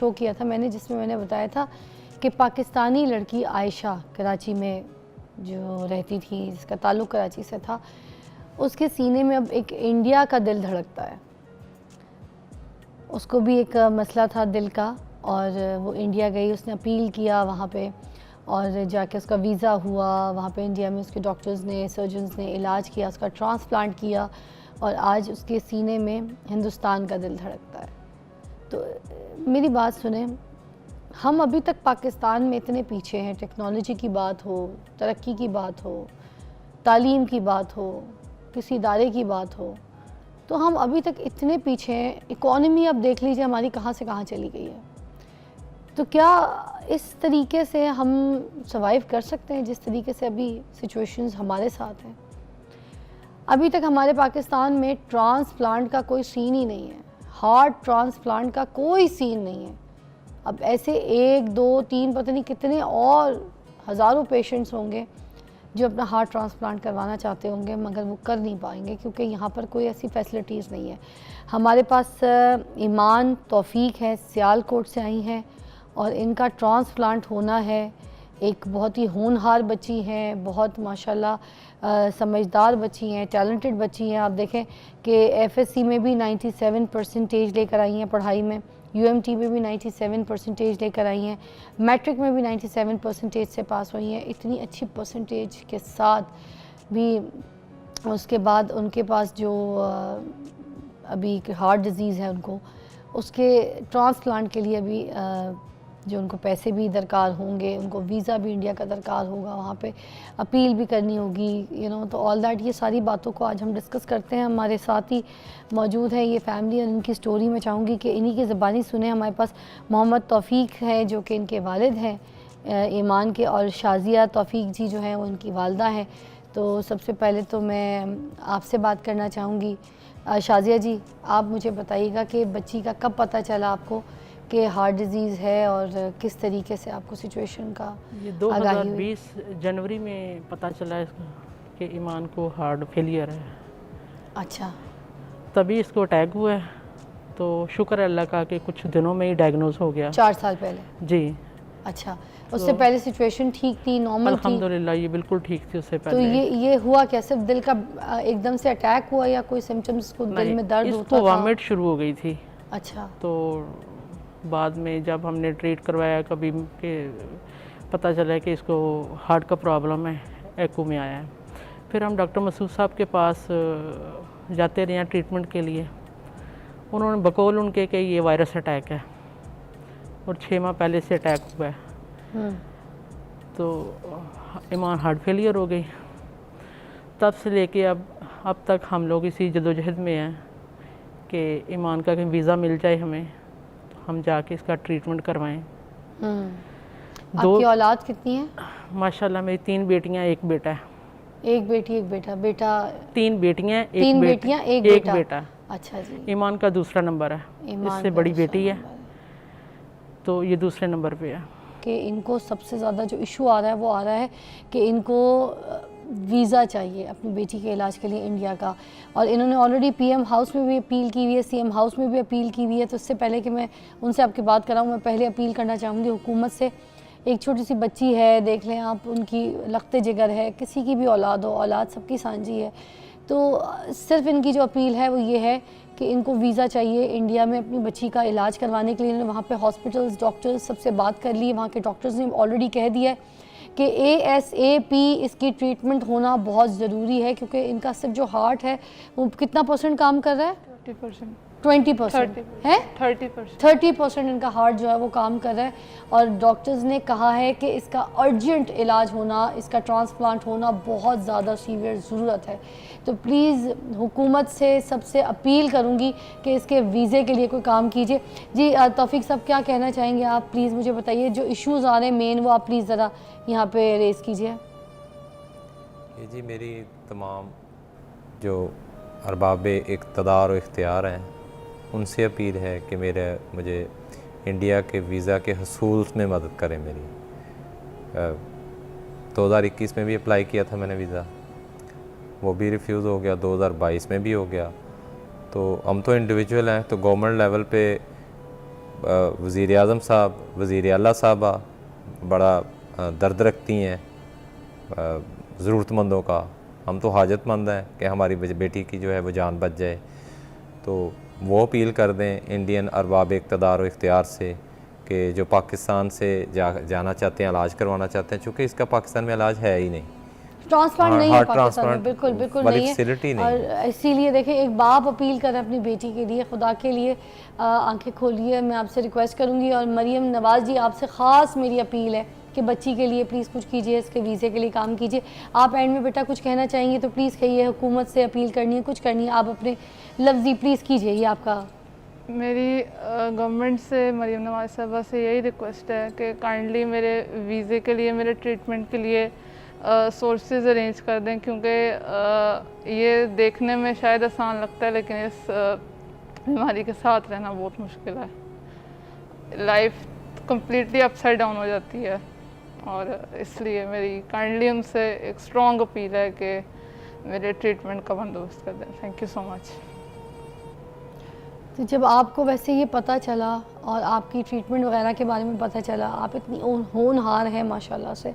Show किया था मैंने, जिसमें मैंने बताया था कि पाकिस्तानी लड़की आयशा कराची में जो रहती थी, जिसका ताल्लुक़ कराची से था, उसके सीने में अब एक इंडिया का दिल धड़कता है। उसको भी एक मसला था दिल का और वो इंडिया गई, उसने अपील किया वहाँ पे और जाके उसका वीज़ा हुआ। वहाँ पे इंडिया में उसके डॉक्टर्स ने, सर्जन्स ने इलाज किया, उसका ट्रांसप्लांट किया और आज उसके सीने में हिंदुस्तान का दिल धड़कता है। तो मेरी बात सुने, हम अभी तक पाकिस्तान में इतने पीछे हैं, टेक्नोलॉजी की बात हो, तरक्की की बात हो, तालीम की बात हो, किसी इदारे की बात हो, तो हम अभी तक इतने पीछे हैं। इकॉनमी अब देख लीजिए हमारी कहाँ से कहाँ चली गई है। तो क्या इस तरीके से हम सर्वाइव कर सकते हैं जिस तरीके से अभी सिचुएशंस हमारे साथ हैं? अभी तक हमारे पाकिस्तान में ट्रांसप्लांट का कोई सीन ही नहीं है, हार्ट ट्रांसप्लांट का कोई सीन नहीं है। अब ऐसे 1, 2, 3 पता नहीं कितने और हज़ारों पेशेंट्स होंगे जो अपना हार्ट ट्रांसप्लांट करवाना चाहते होंगे, मगर वो कर नहीं पाएंगे क्योंकि यहाँ पर कोई ऐसी फैसिलिटीज़ नहीं है। हमारे पास ईमान तौफीक है, सियालकोट से आई हैं और इनका ट्रांसप्लांट होना है। एक बहुत ही होनहार बच्ची हैं, बहुत माशाल्लाह समझदार बच्ची हैं, टैलेंटेड बच्ची हैं। आप देखें कि एफएससी में भी 97% लेकर आई हैं पढ़ाई में, यूएमटी में भी 97% लेकर आई हैं, मैट्रिक में भी 97% से पास हुई हैं। इतनी अच्छी परसेंटेज के साथ भी उसके बाद उनके पास जो अभी हार्ट डिज़ीज़ है उनको, उसके ट्रांसप्लांट के लिए अभी जो उनको पैसे भी दरकार होंगे, उनको वीज़ा भी इंडिया का दरकार होगा, वहाँ पे अपील भी करनी होगी, तो ऑल दैट, ये सारी बातों को आज हम डिस्कस करते हैं। हमारे साथ ही मौजूद है ये फैमिली और इनकी स्टोरी मैं चाहूँगी कि इन्हीं की ज़बानी सुने। हमारे पास मोहम्मद तौफीक है जो कि इनके वालिद हैं ईमान के, और शाज़िया तौफीक जी जो हैं वो इनकी वालदा हैं। तो सबसे पहले तो मैं आपसे बात करना चाहूँगी। शाज़िया जी, आप मुझे बताइएगा कि बच्ची का कब पता चला आपको कि हार्ट डिज़ीज़ है और किस तरीके से आपको सिचुएशन का ये 2020 जनवरी में पता चला कि ईमान को हार्ट फेलियर है। अच्छा। तभी इसको अटैक हुआ है, तो शुक्र है अल्लाह का कि कुछ दिनों में ही डायग्नोज हो गया। 4 साल पहले? जी। अच्छा, उससे पहले सिचुएशन ठीक थी, नॉर्मल थी? अल्हम्दुलिल्लाह ये बिल्कुल ठीक थी उससे पहले। तो ये हुआ क्या, सिर्फ दिल का एकदम से अटैक हुआ या कोई सिम्टम्स, को दिल में दर्द होता था? वॉमिट शुरू हो गई थी। अच्छा। तो बाद में जब हमने ट्रीट करवाया कभी के पता चला कि इसको हार्ट का प्रॉब्लम है, एको में आया है। फिर हम डॉक्टर मसूद साहब के पास जाते रहे ट्रीटमेंट के लिए। उन्होंने बकौल उनके कि ये वायरस अटैक है और 6 माह पहले से अटैक हुआ है। तो ईमान हार्ट फेलियर हो गई। तब से लेके अब तक हम लोग इसी जदोजहद में हैं कि ईमान का वीज़ा मिल जाए हमें, हम जाके इसका ट्रीटमेंट करवाएं। आपकी औलाद कितनी है? माशाल्लाह मेरी 3 बेटियां, 1 बेटा है। 1 बेटी 1 बेटा? बेटा 3 बेटियां, 3 बेटियां, 1 बेटा। अच्छा जी। ईमान का दूसरा नंबर है, इससे बड़ी बेटी है, तो ये दूसरे नंबर पे है। कि इनको सबसे ज़्यादा जो इशू आ रहा है वो आ रहा है कि इनको वीज़ा चाहिए अपनी बेटी के इलाज के लिए इंडिया का, और इन्होंने ऑलरेडी पीएम हाउस में भी अपील की हुई है, सीएम हाउस में भी अपील की हुई है। तो इससे पहले कि मैं उनसे आपकी बात कराऊँ, मैं पहले अपील करना चाहूँगी हुकूमत से। एक छोटी सी बच्ची है, देख लें आप, उनकी लख्ते जिगर है, किसी की भी औलाद हो, औलाद सबकी सांझी है। तो सिर्फ इनकी जो अपील है वो ये है कि इनको वीज़ा चाहिए इंडिया में अपनी बच्ची का इलाज करवाने के लिए। इन्होंने वहाँ पे हॉस्पिटल्स, डॉक्टर्स सबसे बात कर ली। वहाँ के डॉक्टर्स ने ऑलरेडी कह दिया है कि ASAP इसकी ट्रीटमेंट होना बहुत ज़रूरी है, क्योंकि इनका सिर्फ जो हार्ट है वो कितना % काम कर रहा है? 20% है, 30% इनका हार्ट जो है वो काम कर रहा है। और डॉक्टर्स ने कहा है कि इसका अर्जेंट इलाज होना, इसका ट्रांसप्लांट होना बहुत ज़्यादा सीवियर ज़रूरत है। तो प्लीज़ हुकूमत से सबसे अपील करूँगी कि इसके वीज़े के लिए कोई काम कीजिए। जी तौफीक साहब, क्या कहना चाहेंगे आप? प्लीज़ मुझे बताइए, जो इश्यूज़ आ रहे हैं मेन, वो आप प्लीज़ ज़रा यहाँ पे रेज़ कीजिए। जी, मेरी तमाम जो अरबाब इक़्तिदार और इख्तियार हैं उनसे अपील है कि मुझे इंडिया के वीज़ा के हसूल में मदद करें मेरी। 2021 में भी अप्लाई किया था मैंने वीज़ा, वो भी रिफ्यूज़ हो गया, 2022 में भी हो गया। तो हम तो इंडिविजुअल हैं, तो गवर्नमेंट लेवल पे वज़ीर आज़म साहब, वज़ीर आला साहबा बड़ा दर्द रखती हैं ज़रूरतमंदों का। हम तो हाजतमंद हैं कि हमारी बेटी की जो है वो जान बच जाए। तो वो अपील कर दें इंडियन अरबाब इक़्तिदार व इख्तियार से कि जो पाकिस्तान से जाना चाहते हैं, इलाज करवाना चाहते हैं, चूँकि इसका पाकिस्तान में इलाज है ही नहीं, ट्रांसप्लांट नहीं है हार्ट पाकिस्तान में, ट्रांसप्लांट बिल्कुल बिल्कुल वाली नहीं है। फैसिलिटी नहीं और इसीलिए देखिए, एक बाप अपील कर अपनी बेटी के लिए, खुदा के लिए आंखें खोलिए। मैं आपसे रिक्वेस्ट करूंगी, और मरियम नवाज़ जी आपसे ख़ास मेरी अपील है कि बच्ची के लिए प्लीज़ कुछ कीजिए, इसके वीज़े के लिए काम कीजिए। आप एंड में बेटा कुछ कहना चाहेंगे तो प्लीज़ कहिए, हुकूमत से अपील करनी है, कुछ करनी है, आप अपने लफ्ज़ी प्लीज़ कीजिए। ये आपका मेरी गवर्नमेंट से, मरियम नवाज साहबा से यही रिक्वेस्ट है कि काइंडली मेरे वीज़े के लिए, मेरे ट्रीटमेंट के लिए सोर्सेज अरेंज कर दें, क्योंकि ये देखने में शायद आसान लगता है लेकिन इस बीमारी के साथ रहना बहुत मुश्किल है। लाइफ कम्प्लीटली अपसाइड डाउन हो जाती है, और इसलिए मेरी काइंडली उनसे एक स्ट्रॉन्ग अपील है कि मेरे ट्रीटमेंट का बंदोबस्त कर दें। Thank you so much. तो जब आपको वैसे ये पता चला और आपकी ट्रीटमेंट वगैरह के बारे में पता चला, आप इतनी होनहार हैं माशाल्लाह से,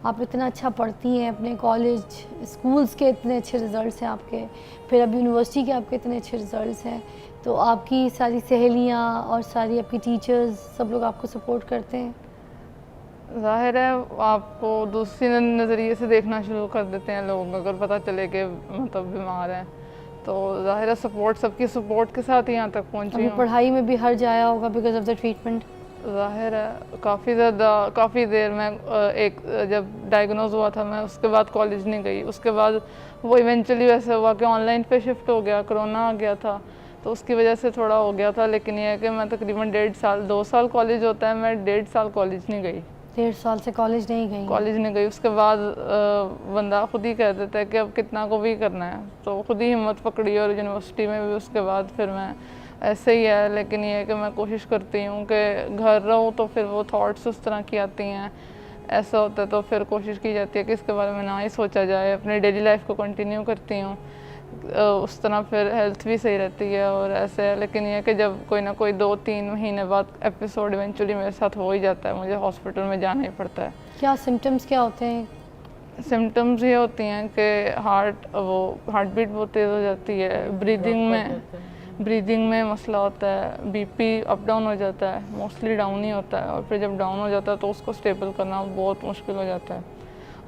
आप इतना अच्छा पढ़ती हैं, अपने कॉलेज स्कूल्स के इतने अच्छे रिज़ल्ट्स हैं आपके, फिर अब यूनिवर्सिटी के आपके इतने अच्छे रिज़ल्ट्स हैं, तो आपकी सारी सहेलियाँ और सारी आपकी टीचर्स सब लोग आपको सपोर्ट करते हैं? ज़ाहिर है आपको दूसरी नज़रिए से देखना शुरू कर देते हैं लोग, अगर पता चले कि मतलब बीमार हैं, तो ज़ाहिर है सपोर्ट, सबकी सपोर्ट के साथ ही यहाँ तक पहुँची हूँ। पढ़ाई में भी हर जाया होगा बिकॉज ऑफ द ट्रीटमेंट? ज़ाहिर है काफ़ी देर मैं जब डायग्नोज हुआ था मैं उसके बाद कॉलेज नहीं गई। उसके बाद वो इवेंचुअली वैसे हुआ कि ऑनलाइन पे शिफ्ट हो गया, कोरोना आ गया था, तो उसकी वजह से थोड़ा हो गया था। लेकिन ये है कि मैं तकरीबन 2 साल कॉलेज होता है, मैं 1.5 साल कॉलेज नहीं गई। 1.5 साल से कॉलेज नहीं गई? उसके बाद बंदा खुद ही कह देता है कि अब कितना को भी करना है, तो खुद ही हिम्मत पकड़ी, और यूनिवर्सिटी में भी उसके बाद फिर मैं ऐसे ही है। लेकिन ये है कि मैं कोशिश करती हूँ कि घर रहूँ तो फिर वो थॉट्स उस तरह की आती हैं, ऐसा होता है तो फिर कोशिश की जाती है कि इसके बारे में ना ही सोचा जाए, अपनी डेली लाइफ को कंटिन्यू करती हूँ, उस तरह फिर हेल्थ भी सही रहती है और ऐसे है। लेकिन ये है कि जब कोई ना कोई 2-3 महीने बाद एपिसोड इवेंचुअली मेरे साथ हो ही जाता है, मुझे हॉस्पिटल में जाना ही पड़ता है। क्या सिम्टम्स क्या होते हैं? सिम्टम्स ये होती हैं कि हार्ट बीट बहुत तेज़ हो जाती है, ब्रीदिंग में मसला होता है, बीपी अप डाउन हो जाता है, मोस्टली डाउन ही होता है, और फिर जब डाउन हो जाता है तो उसको स्टेबल करना बहुत मुश्किल हो जाता है।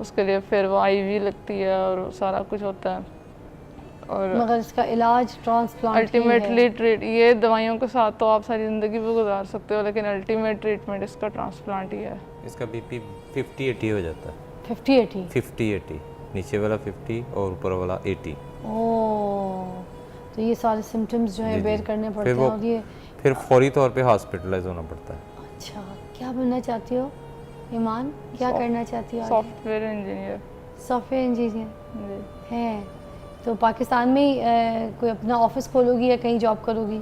उसके लिए फिर वो IV लगती है और सारा कुछ होता है। और मगर इसका इलाज ट्रांसप्लांट अल्टीमेटली ये दवाइयों के साथ तो आप सारी ज़िंदगी भी गुजार सकते हो, लेकिन अल्टीमेट ट्रीटमेंट इसका ट्रांसप्लांट ही है। इसका BP 50-80 हो जाता है। 50-80 नीचे वाला 50 और ऊपर वाला 80। ओह, तो ये सारे सिम्टम्स जो है बेयर करने पड़ते हैं, और ये फिर फौरी तौर पे हॉस्पिटलाइज होना पड़ता है। अच्छा, क्या बनना चाहती हो ईमान? क्या करना चाहती हो? Software engineer. सॉफ्टवेयर इंजीनियर है? तो पाकिस्तान में ही कोई अपना ऑफिस खोलोगी या कहीं जॉब करोगी?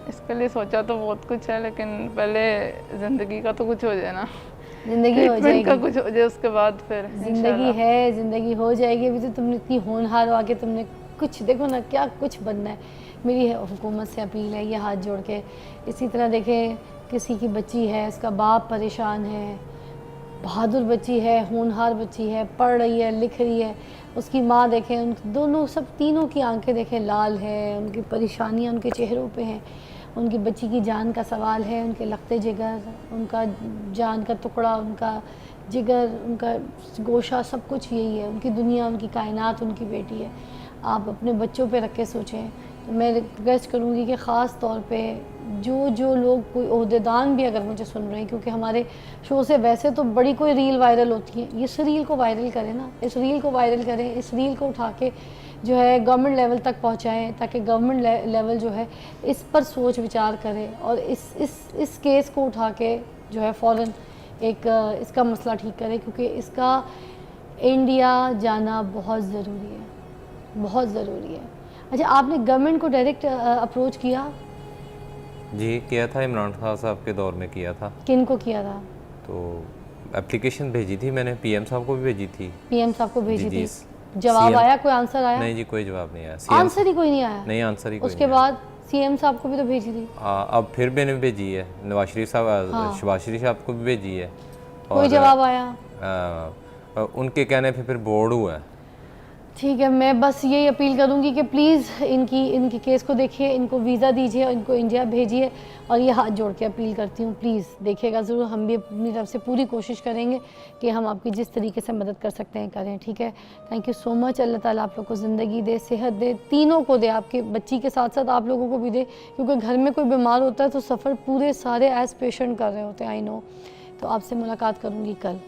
इसके लिए सोचा तो बहुत कुछ है, लेकिन पहले ज़िंदगी का तो कुछ हो जाए ना, ज़िंदगी हो जाएगी का कुछ हो जाए, उसके बाद फिर ज़िंदगी हो जाएगी। अभी तो तुमने इतनी होनहार हो, आगे तुमने कुछ देखो ना, क्या कुछ बनना है। मेरी हुकूमत से अपील है, ये हाथ जोड़ के, इसी तरह देखें किसी की बच्ची है, उसका बाप परेशान है, बहादुर बच्ची है, होनहार बच्ची है, पढ़ रही है, लिख रही है, उसकी माँ देखें, उन दोनों सब तीनों की आंखें देखें लाल है, उनकी परेशानियाँ उनके चेहरों पे हैं, उनकी बच्ची की जान का सवाल है, उनके लखते जिगर, उनका जान का टुकड़ा, उनका जिगर, उनका गोशा, सब कुछ यही है, उनकी दुनिया, उनकी कायनात उनकी बेटी है। आप अपने बच्चों पे रख के सोचें। तो मैं रिक्वेस्ट करूँगी कि ख़ास तौर पे जो लोग, कोई ओहदेदान भी अगर मुझे सुन रहे हैं, क्योंकि हमारे शो से वैसे तो बड़ी कोई रील वायरल होती है, इस रील को वायरल करें ना, इस रील को वायरल करें, इस रील को उठा के जो है गवर्नमेंट लेवल तक पहुंचाएं, ताकि गवर्नमेंट लेवल जो है इस पर सोच विचार करे और इस केस को उठा के जो है फ़ौरन एक इसका मसला ठीक करे, क्योंकि इसका इंडिया जाना बहुत ज़रूरी है, बहुत ज़रूरी है। अच्छा, आपने गवर्नमेंट को डायरेक्ट अप्रोच किया? जी किया था, इमरान खान साहब के दौर में किया था। किन को किया था? तो एप्लीकेशन भेजी थी मैंने, PM साहब को भी भेजी थी। PM साहब को भेजी जी, थी? जवाब आया? कोई आंसर आया? नहीं जी, कोई जवाब नहीं आया। आंसर ही कोई नहीं आया? नहीं, आंसर ही कोई उसके नहीं बाद सीएम साहब को भी तो भेजी थी, अब फिर मैंने भेजी है, नवाज शरीफ साहब शहबाज शरीफ साहब को भी भेजी है, कोई जवाब आया? उनके कहने पे फिर बोर्ड हुआ है। ठीक है, मैं बस यही अपील करूंगी कि प्लीज़ इनकी केस को देखिए, इनको वीज़ा दीजिए और इनको इंडिया भेजिए, और ये हाथ जोड़ के अपील करती हूँ, प्लीज़ देखिएगा ज़रूर। हम भी अपनी तरफ से पूरी कोशिश करेंगे कि हम आपकी जिस तरीके से मदद कर सकते हैं करें, ठीक है। Thank you so much. अल्लाह ताला आप लोग को ज़िंदगी दे, सेहत दे, तीनों को दे, आपके बच्ची के साथ साथ आप लोगों को भी दे, क्योंकि घर में कोई बीमार होता है तो सफ़र पूरे सारे एज पेशेंट कर रहे होते हैं, आई नो। तो आपसे मुलाकात करूँगी कल।